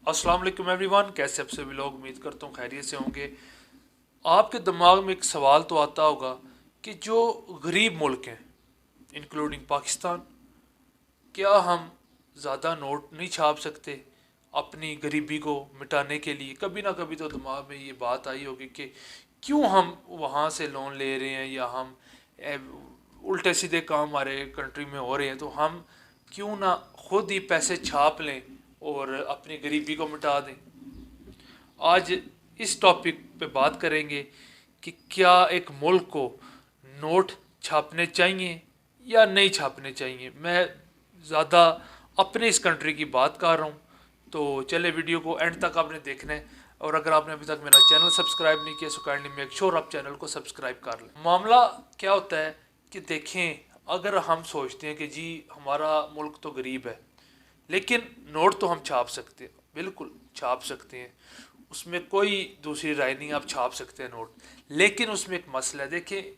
अस्सलाम वालेकुम एवरीवन, कैसे आप सभी लोग। उम्मीद करता हूँ खैरियत से होंगे। आपके दिमाग में एक सवाल तो आता होगा कि जो गरीब मुल्क हैं इंक्लूडिंग पाकिस्तान, क्या हम ज़्यादा नोट नहीं छाप सकते अपनी गरीबी को मिटाने के लिए। कभी ना कभी तो दिमाग में ये बात आई होगी कि क्यों हम वहाँ से लोन ले रहे हैं, या हम ए, उल्टे सीधे काम हमारे कंट्री में हो रहे हैं, तो हम क्यों ना खुद ही पैसे छाप लें और अपनी गरीबी को मिटा दें। आज इस टॉपिक पे बात करेंगे कि क्या एक मुल्क को नोट छापने चाहिए या नहीं छापने चाहिए। मैं ज़्यादा अपने इस कंट्री की बात कर रहा हूँ, तो चले वीडियो को एंड तक आपने देखना है। और अगर आपने अभी तक मेरा चैनल सब्सक्राइब नहीं किया सो काइंडली मेक श्योर आप चैनल को सब्सक्राइब कर लें। मामला क्या होता है कि देखें, अगर हम सोचते हैं कि जी हमारा मुल्क तो गरीब है, लेकिन नोट तो हम छाप सकते हैं, बिल्कुल छाप सकते हैं, उसमें कोई दूसरी राय नहीं, आप छाप सकते हैं नोट। लेकिन उसमें एक मसला है। देखिए,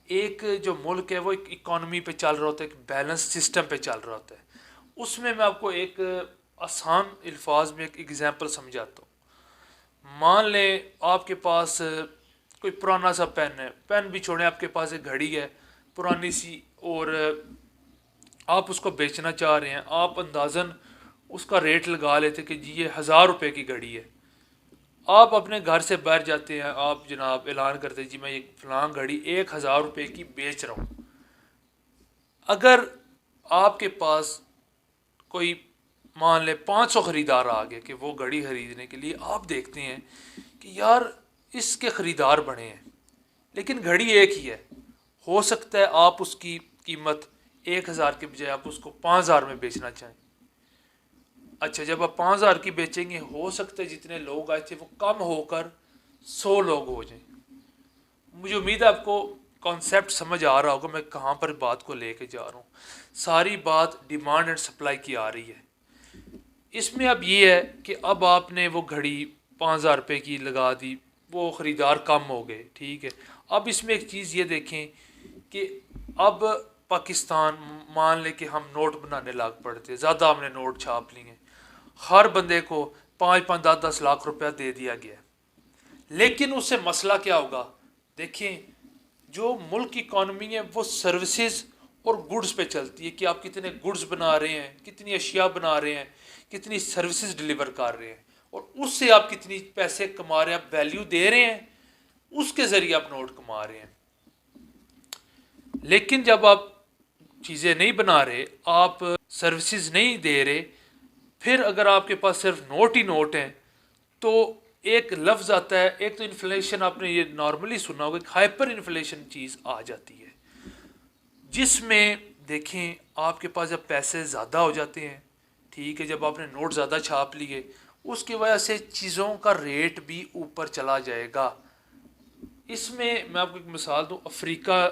एक जो मुल्क है वो एक इकॉनमी पे चल रहा होता है, एक बैलेंस सिस्टम पे चल रहा होता है। उसमें मैं आपको एक आसान अल्फाज में एक एग्जांपल समझाता हूँ। मान लें आपके पास कोई पुराना सा पेन है, पेन भी छोड़ें, आपके पास एक घड़ी है पुरानी सी, और आप उसको बेचना चाह रहे हैं। आप अंदाज़न उसका रेट लगा लेते कि जी ये 1000 रुपये की घड़ी है। आप अपने घर से बाहर जाते हैं, आप जनाब ऐलान करते हैं जी मैं ये फलां घड़ी 1000 रुपये की बेच रहा हूँ। अगर आपके पास कोई मान ले 500 ख़रीदार आ गए कि वो घड़ी ख़रीदने के लिए, आप देखते हैं कि यार इसके ख़रीदार बड़े हैं, लेकिन घड़ी एक ही है। हो सकता है आप उसकी कीमत 1000 के बजाय आप उसको 5000 में बेचना चाहें। अच्छा, जब आप 5000 की बेचेंगे, हो सकता है जितने लोग आए थे वो कम होकर 100 लोग हो जाएं। मुझे उम्मीद है आपको कॉन्सेप्ट समझ आ रहा होगा मैं कहाँ पर बात को लेके जा रहा हूँ। सारी बात डिमांड एंड सप्लाई की आ रही है। इसमें अब ये है कि अब आपने वो घड़ी 5000 रुपये की लगा दी, वो ख़रीदार कम हो गए, ठीक है। अब इसमें एक चीज़ ये देखें कि अब पाकिस्तान, मान लें कि हम नोट बनाने लग पड़ते, ज़्यादा हमने नोट छाप लिए, हर बंदे को 5-5, 10-10 लाख रुपया दे दिया गया। लेकिन उससे मसला क्या होगा। देखें, जो मुल्क की इकॉनमी है वो सर्विसेज और गुड्स पे चलती है कि आप कितने गुड्स बना रहे हैं, कितनी अशिया बना रहे हैं, कितनी सर्विसेज डिलीवर कर रहे हैं, और उससे आप कितनी पैसे कमा रहे हैं, आप वैल्यू दे रहे हैं, उसके ज़रिए आप नोट कमा रहे हैं। लेकिन जब आप चीज़ें नहीं बना रहे, आप सर्विसेज नहीं दे रहे, फिर अगर आपके पास सिर्फ नोट ही नोट हैं, तो एक लफ्ज़ आता है, एक तो इन्फ्लेशन, आपने ये नॉर्मली सुना होगा, हाइपर इन्फ्लेशन चीज़ आ जाती है, जिसमें देखें आपके पास जब पैसे ज़्यादा हो जाते हैं, ठीक है, जब आपने नोट ज़्यादा छाप लिए, उसकी वजह से चीज़ों का रेट भी ऊपर चला जाएगा। इसमें मैं आपको एक मिसाल दूँ, अफ्रीका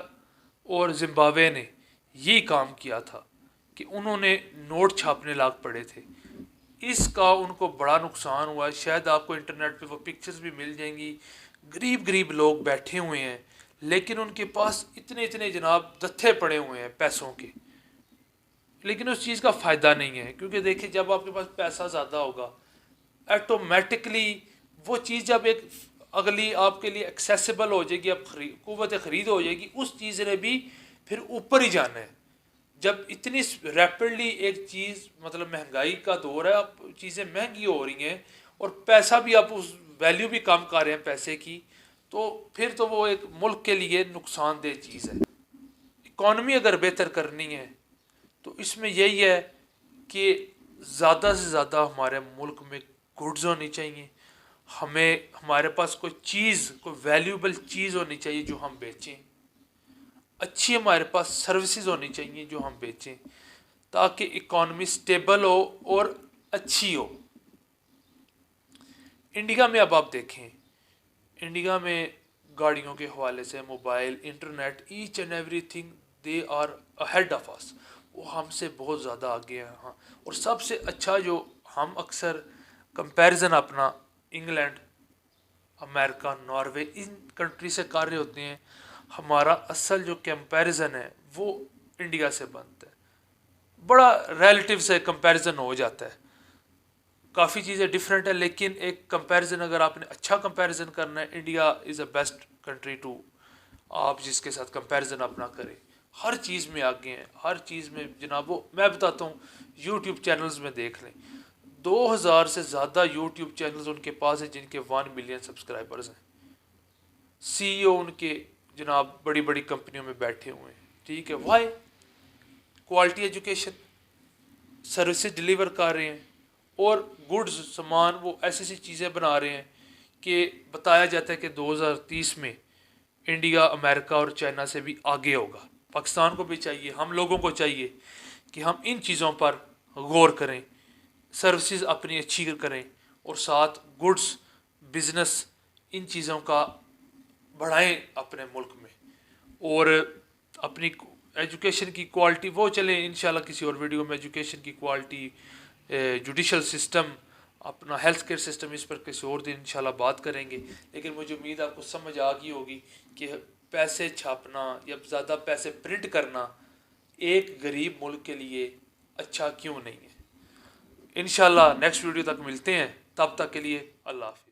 और जिम्बाब्वे ने यही काम किया था कि उन्होंने नोट छापने लाग पड़े थे। इसका उनको बड़ा नुकसान हुआ है। शायद आपको इंटरनेट पे वो पिक्चर्स भी मिल जाएंगी। गरीब गरीब लोग बैठे हुए हैं, लेकिन उनके पास इतने इतने जनाब दत्थे पड़े हुए हैं पैसों के, लेकिन उस चीज़ का फ़ायदा नहीं है। क्योंकि देखिए, जब आपके पास पैसा ज़्यादा होगा, ऑटोमेटिकली वो चीज़ जब एक अगली आपके लिए एक्सेसिबल हो जाएगी, अब कुव्वत ख़रीद हो जाएगी, उस चीज़ ने भी फिर ऊपर ही जाना है। जब इतनी रैपिडली एक चीज़, मतलब महंगाई का दौर है, अब चीज़ें महंगी हो रही हैं और पैसा भी, आप उस वैल्यू भी कम कर रहे हैं पैसे की, तो फिर तो वो एक मुल्क के लिए नुकसानदेह चीज़ है। इकॉनमी अगर बेहतर करनी है तो इसमें यही है कि ज़्यादा से ज़्यादा हमारे मुल्क में गुड्स होनी चाहिए। हमें हमारे पास कोई चीज़, कोई वैल्यूबल चीज़ होनी चाहिए जो हम बेचें। अच्छी हमारे पास सर्विसेज होनी चाहिए जो हम बेचें, ताकि इकॉनमी स्टेबल हो और अच्छी हो। इंडिया में अब आप देखें, इंडिया में गाड़ियों के हवाले से, mobile, internet, each and everything, they are ahead of us. वो हमसे बहुत ज़्यादा आगे हैं। हाँ, और सबसे अच्छा जो हम अक्सर कंपैरिजन अपना England, America, Norway, in country से कर रहे होते हैं, हमारा असल जो कंपैरिजन है वो इंडिया से बनता है। बड़ा रिलेटिव से कंपैरिजन हो जाता है। काफ़ी चीज़ें डिफरेंट है, लेकिन एक कंपैरिजन अगर आपने अच्छा कंपैरिजन करना है, India is a best country to, आप जिसके साथ कंपैरिजन अपना करें। हर चीज़ में आगे हैं, हर चीज़ में जनाब। वो मैं बताता हूँ, यूट्यूब चैनल्स में देख लें, 2000 से ज़्यादा यूट्यूब चैनल्स उनके पास हैं जिनके 1 मिलियन सब्सक्राइबर्स हैं। सीईओ उनके जनाब बड़ी बड़ी कंपनियों में बैठे हुए हैं, ठीक है। Why? Quality education, services deliver कर रहे हैं, और गुड्स सामान वो ऐसी ऐसी चीज़ें बना रहे हैं कि बताया जाता है कि 2030 में इंडिया अमेरिका और चाइना से भी आगे होगा। पाकिस्तान को भी चाहिए, हम लोगों को चाहिए कि हम इन चीज़ों पर गौर करें, सर्विसेज अपनी अच्छी करें, और साथ गुड्स बिजनेस इन चीज़ों का बढ़ाएं अपने मुल्क में। और अपनी एजुकेशन की क्वालिटी वो चले इंशाल्लाह किसी और वीडियो में, एजुकेशन की क्वालिटी, जुडिशल सिस्टम, अपना हेल्थ केयर सिस्टम, इस पर किसी और दिन इंशाल्लाह बात करेंगे। लेकिन मुझे उम्मीद है आपको समझ आ गई होगी कि पैसे छापना या ज़्यादा पैसे प्रिंट करना एक गरीब मुल्क के लिए अच्छा क्यों नहीं है। इंशाल्लाह नेक्स्ट वीडियो तक मिलते हैं, तब तक के लिए अल्लाह हाफिज़।